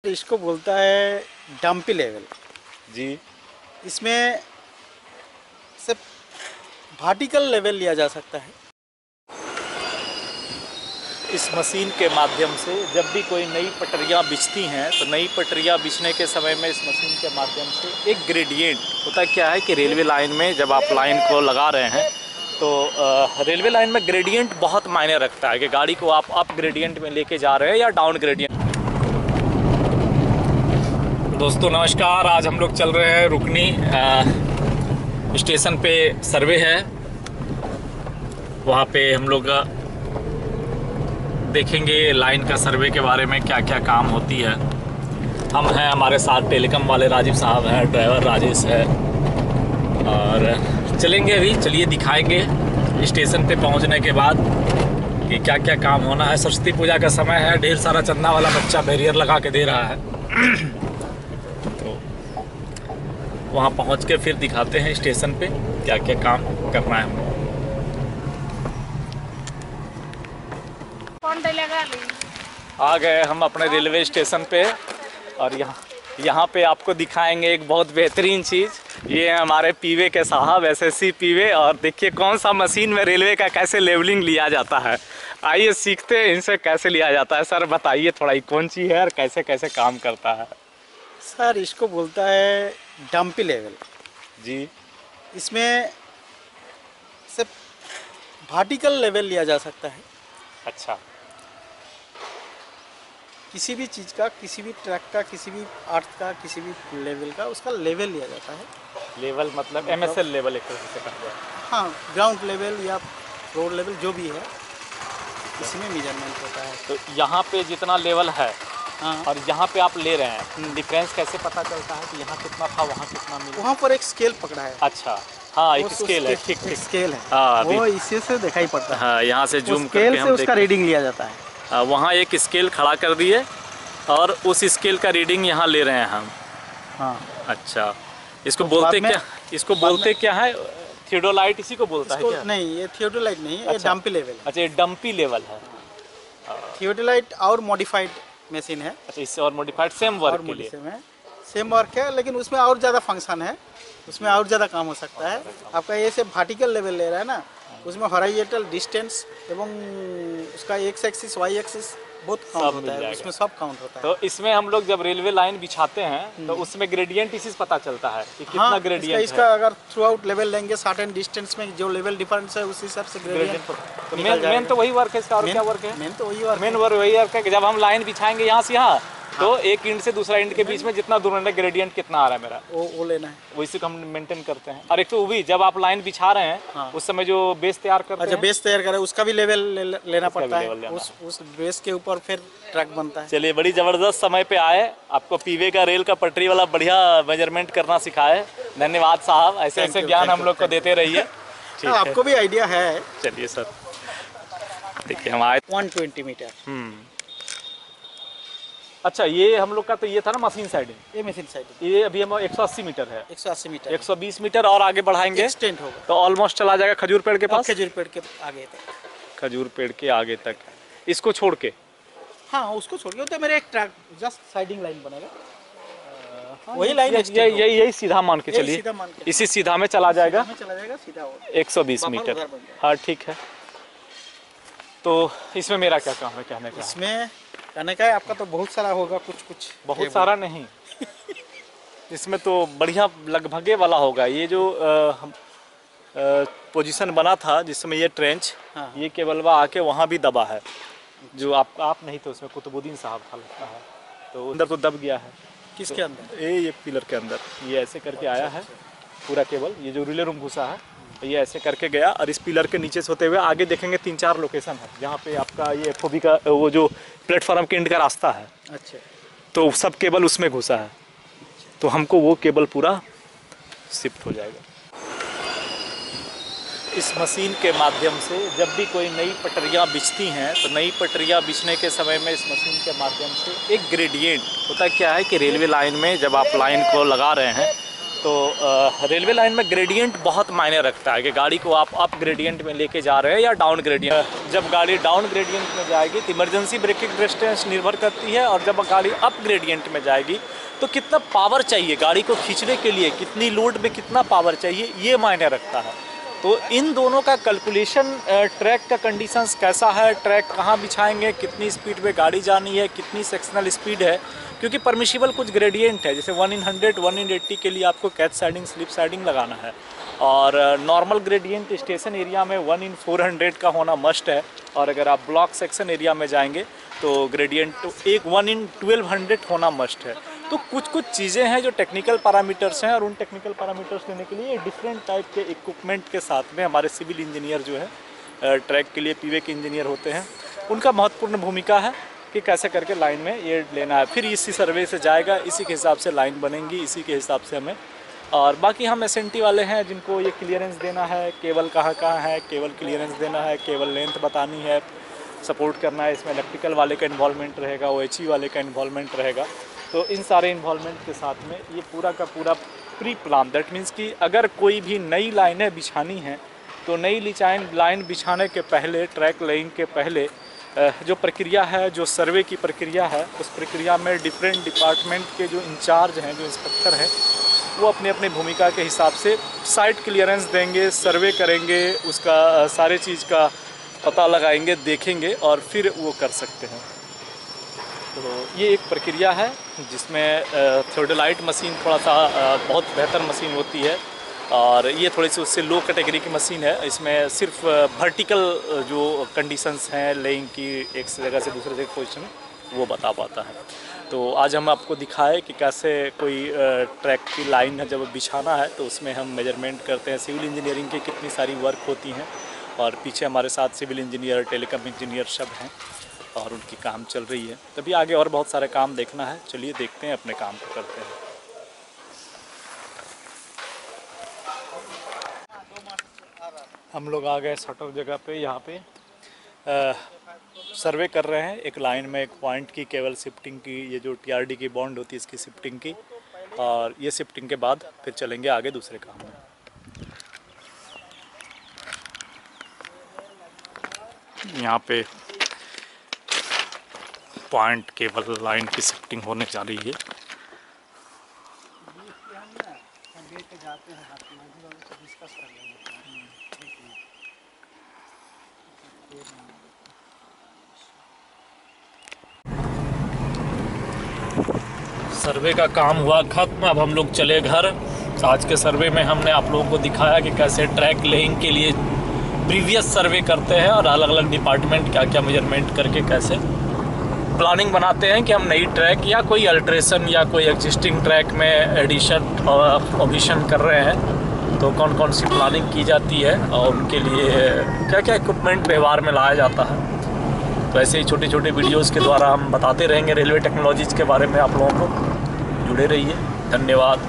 इसको बोलता है डंपी लेवल जी। इसमें सिर्फ वर्टिकल लेवल लिया जा सकता है। इस मशीन के माध्यम से जब भी कोई नई पटरियां बिछती हैं तो नई पटरियां बिछने के समय में इस मशीन के माध्यम से एक ग्रेडियंट होता क्या है कि रेलवे लाइन में जब आप लाइन को लगा रहे हैं तो रेलवे लाइन में ग्रेडियंट बहुत मायने रखता है कि गाड़ी को आप अप ग्रेडियंट में लेके जा रहे हैं या डाउन ग्रेडियंट। दोस्तों नमस्कार, आज हम लोग चल रहे हैं रुकनी स्टेशन पे। सर्वे है, वहाँ पे हम लोग देखेंगे लाइन का सर्वे के बारे में क्या क्या काम होती है। हम हैं, हमारे साथ टेलीकॉम वाले राजीव साहब हैं, ड्राइवर राजेश है और चलेंगे अभी। चलिए दिखाएंगे स्टेशन पे पहुंचने के बाद कि क्या क्या काम होना है। सरस्वती पूजा का समय है, ढेर सारा चंदा वाला बच्चा बैरियर लगा के दे रहा है तो वहाँ पहुँच के फिर दिखाते हैं स्टेशन पे क्या क्या काम करना है हमको। आ गए हम अपने रेलवे स्टेशन पे और यहाँ पे आपको दिखाएंगे एक बहुत बेहतरीन चीज़। ये है हमारे पीवे के साहब, एसएससी पीवे, और देखिए कौन सा मशीन में रेलवे का कैसे लेवलिंग लिया जाता है। आइए सीखते हैं इनसे कैसे लिया जाता है। सर बताइए थोड़ा, ये कौन चीज़ है और कैसे कैसे काम करता है। सर इसको बोलता है डंपी लेवल जी। इसमें सिर्फ वर्टिकल लेवल लिया जा सकता है। अच्छा, किसी भी चीज़ का, किसी भी ट्रक का, किसी भी अर्थ का, किसी भी लेवल का उसका लेवल लिया जाता है। लेवल मतलब MSL लेवल एक तरह से कहा जाए। हाँ, ग्राउंड लेवल या रोड लेवल जो भी है, इसी में मेजरमेंट होता है। तो यहाँ पे जितना लेवल है हाँ, और यहाँ पे आप ले रहे हैं, डिफरेंस कैसे पता चलता है कि यहाँ कितना था वहाँ कितना मिला? वहाँ पर एक स्केल पकड़ा है। अच्छा, हाँ एक स्केल है। ठीक ठीक, स्केल है। हाँ, वो इसी से दिखाई पड़ता है। हाँ यहाँ से जूम स्केल से उसका रीडिंग लिया जाता है। वहाँ एक स्केल खड़ा कर दिए और उस स्केल का रीडिंग यहाँ ले रहे हैं हम। हाँ, अच्छा, इसको तो बोलते क्या, इसको बोलते क्या है? थियोडोलाइट इसी को बोलता है क्या? नहीं, ये थियोडोलाइट नहीं है। ये अच्छा, डंपी लेवल है। अच्छा, ये डंपी लेवल है। थियोडोलाइट और मॉडिफाइड मशीन है। अच्छा, इससे और मॉडिफाइड सेम वर्क के लिए। सेम वर्क है, लेकिन उसमें और ज़्यादा फंक्शन है, उसमें और ज़्यादा काम हो सकता है। आपका ये से वर्टिकल लेवल ले रहा है ना, उसमें हॉरिजॉन्टल डिस्टेंस एवं उसका एक्स एक्सिस वाई एक्सिस बहुत काउंट होता है, उसमें सब काउंट होता है। तो इसमें हम लोग जब रेलवे लाइन बिछाते हैं तो उसमें ग्रेडियंट इसी से पता चलता है कि कितना ग्रेडियंट इसका अगर थ्रू आउट लेवल लेंगे, सर्टेन डिस्टेंस में जो लेवल डिफरेंस है उसी हिसाब से ग्रेडियंट। तो मेन तो वही वर्क है इसका। और क्या वर्क है? मेन तो वही वर्क है कि जब हम लाइन बिछाएंगे यहाँ से यहाँ, तो एक इंड से दूसरा इंड के बीच में जितना दूर है ग्रेडियंट कितना आ रहा है मेरा, वो लेना है। वो इसी को हम मेंटेन करते हैं। और एक तो वो भी जब आप लाइन बिछा रहे हैं उस समय जो बेस तैयार करते हैं। अच्छा, बेस तैयार करें उसका भी लेवल लेना पड़ता है। उस बेस के ऊपर फिर ट्रक बनता है। चलिए, बड़ी ज़बरदस्त समय पे आए, आपको पीवे का रेल का पटरी वाला बढ़िया मेजरमेंट करना सिखाए। धन्यवाद साहब, ऐसे ऐसे ज्ञान हम लोग को देते रहिए। ठीक है, आपको भी आइडिया है। चलिए सर, देखिए हम आए 120 मीटर। अच्छा, ये हम लोग का तो ये था ना मशीन साइडिंग। ये मशीन साइडिंग, ये अभी हम 180 मीटर है। 180 मीटर, 120 मीटर और आगे बढ़ाएंगे एक्सटेंड होगा तो ऑलमोस्ट चला जाएगा खजूर पेड़ के पास। खजूर पेड़ के आगे तक, खजूर पेड़ के आगे तक इसको छोड़ के। हाँ, उसको छोड़ के तो मेरे एक ट्रक जस्ट साइडिंग लाइन बनेगा। वही लाइन यही सीधा मान के चलिए, इसी सीधा में चला जाएगा सीधा 120 मीटर। हाँ ठीक है। तो इसमें मेरा क्या काम है कहने का? इसमें कहने का है आपका तो बहुत सारा होगा। कुछ बहुत सारा नहीं इसमें तो बढ़िया लगभगे वाला होगा। ये जो पोजीशन बना था जिसमें ये ट्रेंच, हाँ। ये केबलवा आके वहाँ भी दबा है। जो आप नहीं थे उसमें, कुतुबुद्दीन साहब था लगता है, तो अंदर तो दब गया है। किसके अंदर? ये पिलर के अंदर ये ऐसे करके आया है पूरा केबल। ये जो रिले रूम घुसा है ये ऐसे करके गया और इस पिलर के नीचे से होते हुए आगे देखेंगे 3-4 लोकेशन है जहाँ पे आपका ये FOB का वो जो प्लेटफॉर्म के एंड का रास्ता है। अच्छा, तो सब केबल उसमें घुसा है, तो हमको वो केबल पूरा शिफ्ट हो जाएगा। इस मशीन के माध्यम से जब भी कोई नई पटरियां बिछती हैं तो नई पटरियां बिछने के समय में इस मशीन के माध्यम से एक ग्रेडियंट होता क्या है कि रेलवे लाइन में जब आप लाइन को लगा रहे हैं तो रेलवे लाइन में ग्रेडियंट बहुत मायने रखता है कि गाड़ी को आप अप ग्रेडियंट में लेके जा रहे हैं या डाउन ग्रेडियंट। जब गाड़ी डाउन ग्रेडियंट में जाएगी तो इमरजेंसी ब्रेकिंग डिस्टेंस निर्भर करती है, और जब गाड़ी अप ग्रेडियंट में जाएगी तो कितना पावर चाहिए गाड़ी को खींचने के लिए, कितनी लोड में कितना पावर चाहिए, ये मायने रखता है। तो इन दोनों का कैलकुलेशन, ट्रैक का कंडीशंस कैसा है, ट्रैक कहाँ बिछाएंगे, कितनी स्पीड पे गाड़ी जानी है, कितनी सेक्शनल स्पीड है, क्योंकि परमिशिबल कुछ ग्रेडियंट है। जैसे 1 in 100, 1 in 80 के लिए आपको कैच साइडिंग, स्लिप साइडिंग लगाना है, और नॉर्मल ग्रेडियंट स्टेशन एरिया में 1 in 400 का होना मस्ट है। और अगर आप ब्लॉक सेक्शन एरिया में जाएंगे तो ग्रेडियंट 1 in 1200 होना मस्ट है। तो कुछ चीज़ें हैं जो टेक्निकल पैरामीटर्स हैं, और उन टेक्निकल पैरामीटर्स लेने के लिए डिफरेंट टाइप के इक्विपमेंट के साथ में हमारे सिविल इंजीनियर जो है ट्रैक के लिए पीवे के इंजीनियर होते हैं, उनका महत्वपूर्ण भूमिका है कि कैसे करके लाइन में ये लेना है। फिर इसी सर्वे से जाएगा, इसी के हिसाब से लाइन बनेंगी, इसी के हिसाब से हमें। और बाकी हम SNT वाले हैं जिनको ये क्लियरेंस देना है, केबल कहाँ है, केबल क्लियरेंस देना है, केबल लेंथ बतानी है, सपोर्ट करना है। इसमें इलेक्ट्रिकल वाले का इन्वॉल्वमेंट रहेगा, OHE वाले का इन्वॉल्वमेंट रहेगा। तो इन सारे इन्वॉल्वमेंट के साथ में ये पूरा का पूरा प्री प्लान, दैट मीन्स कि अगर कोई भी नई लाइनें बिछानी हैं तो नई लाइन बिछाने के पहले, ट्रैक लेइंग के पहले जो प्रक्रिया है, जो सर्वे की प्रक्रिया है, उस प्रक्रिया में डिफरेंट डिपार्टमेंट के जो इंचार्ज हैं, जो इंस्पेक्टर हैं, वो अपनी अपनी भूमिका के हिसाब से साइट क्लियरेंस देंगे, सर्वे करेंगे, उसका सारे चीज़ का पता लगाएंगे, देखेंगे और फिर वो कर सकते हैं। तो ये एक प्रक्रिया है जिसमें थियोडोलाइट मशीन थोड़ा सा बहुत बेहतर मशीन होती है, और ये थोड़ी सी उससे लो कैटेगरी की मशीन है। इसमें सिर्फ वर्टिकल जो कंडीशंस हैं लेइंग की, एक जगह से दूसरे जगह पोजीशन, वो बता पाता है। तो आज हम आपको दिखाए कि कैसे कोई ट्रैक की लाइन है जब बिछाना है तो उसमें हम मेजरमेंट करते हैं। सिविल इंजीनियरिंग की कितनी सारी वर्क होती हैं, और पीछे हमारे साथ सिविल इंजीनियर, टेलीकॉम इंजीनियर सब हैं, और उनकी काम चल रही है। तभी आगे और बहुत सारे काम देखना है। चलिए देखते हैं, अपने काम को करते हैं। हम लोग आ गए सटर जगह पे। यहाँ पे सर्वे कर रहे हैं एक लाइन में एक पॉइंट की केबल शिफ्टिंग की, ये जो TRD की बॉन्ड होती है इसकी शिफ्टिंग की, और ये शिफ्टिंग के बाद फिर चलेंगे आगे दूसरे काम में। यहाँ पे पॉइंट केबल लाइन की शिफ्टिंग होने जा रही है। सर्वे का काम हुआ खत्म, अब हम लोग चले घर। आज के सर्वे में हमने आप लोगों को दिखाया कि कैसे ट्रैक लेइंग के लिए प्रीवियस सर्वे करते हैं, और अलग अलग डिपार्टमेंट क्या क्या मेजरमेंट करके कैसे प्लानिंग बनाते हैं कि हम नई ट्रैक या कोई अल्ट्रेशन या कोई एग्जिस्टिंग ट्रैक में एडिशन और ओमिशन कर रहे हैं, तो कौन कौन सी प्लानिंग की जाती है और उनके लिए क्या क्या इक्विपमेंट व्यवहार में लाया जाता है। तो ऐसे ही छोटे छोटे वीडियोज़ के द्वारा हम बताते रहेंगे रेलवे टेक्नोलॉजीज़ के बारे में। आप लोगों को जुड़े रहिए। धन्यवाद।